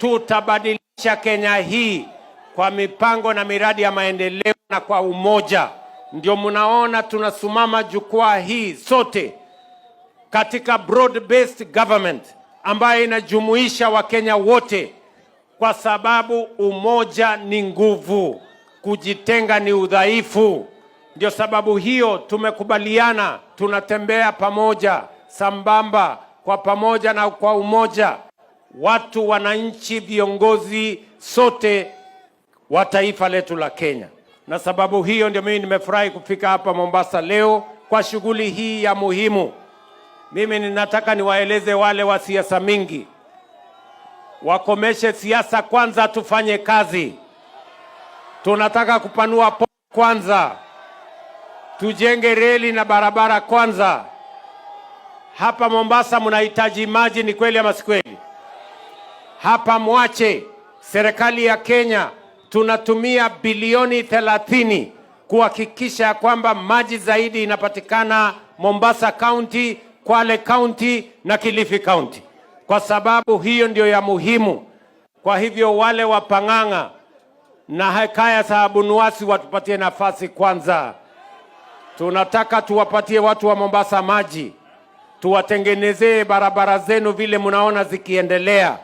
tutabadilisha Kenya hii kwa mipango na miradi ya maendeleo na kwa umoja. Ndio mnaona tunasimama jukwaa hii sote katika broad based government ambayo inajumuisha Wakenya wote, kwa sababu umoja ni nguvu, kujitenga ni udhaifu. Ndio sababu hiyo tumekubaliana tunatembea pamoja, sambamba, kwa pamoja na kwa umoja, watu, wananchi, viongozi sote wa taifa letu la Kenya. Na sababu hiyo ndio mimi nimefurahi kufika hapa Mombasa leo kwa shughuli hii ya muhimu. Mimi ninataka niwaeleze wale wa siasa mingi wakomeshe siasa kwanza, tufanye kazi. Tunataka kupanua port kwanza, tujenge reli na barabara kwanza. Hapa Mombasa mnahitaji maji, ni kweli ama si kweli? Hapa mwache serikali ya Kenya tunatumia bilioni 30 kuhakikisha kwamba maji zaidi inapatikana Mombasa County, Kwale County na Kilifi County, kwa sababu hiyo ndio ya muhimu. Kwa hivyo wale wa Pang'ang'a na Hekaya Sahabu Nuasi watupatie nafasi kwanza. Tunataka tuwapatie watu wa Mombasa maji, tuwatengenezee barabara zenu vile mnaona zikiendelea.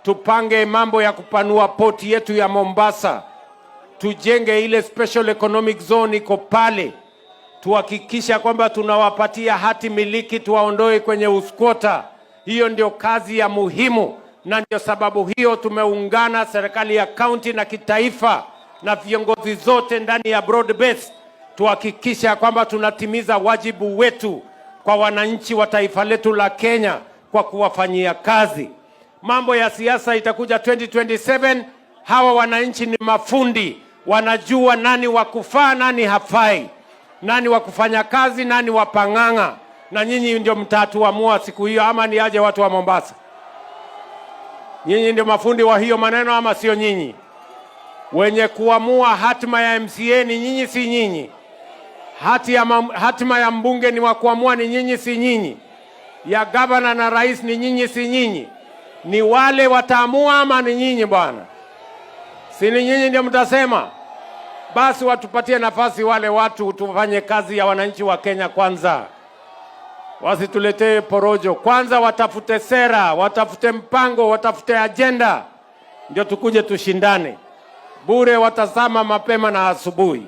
Tupange mambo ya kupanua poti yetu ya Mombasa, tujenge ile special economic zone iko pale, tuhakikisha kwamba tunawapatia hati miliki, tuwaondoe kwenye uskwota. Hiyo ndio kazi ya muhimu, na ndio sababu hiyo tumeungana serikali ya county na kitaifa na viongozi zote ndani ya broad base, tuhakikisha kwamba tunatimiza wajibu wetu kwa wananchi wa taifa letu la Kenya kwa kuwafanyia kazi. Mambo ya siasa itakuja 2027. Hawa wananchi ni mafundi, wanajua nani wa kufaa, nani hafai, nani wa kufanya kazi, nani wa Pang'ang'a, na nyinyi ndio mtatuamua siku hiyo. Ama ni aje watu wa Mombasa? Nyinyi ndio mafundi wa hiyo maneno ama sio nyinyi? Wenye kuamua hatima ya MCA ni nyinyi, si nyinyi? Hatima ya mbunge ni wa kuamua ni nyinyi, si nyinyi? Ya gavana na rais ni nyinyi, si nyinyi? Ni wale wataamua ama ni nyinyi bwana? Si ni nyinyi ndio mtasema? Basi watupatie nafasi wale watu, tufanye kazi ya wananchi wa Kenya kwanza. Wasituletee porojo. Kwanza watafute sera, watafute mpango, watafute agenda, ndio tukuje tushindane. Bure watazama mapema na asubuhi.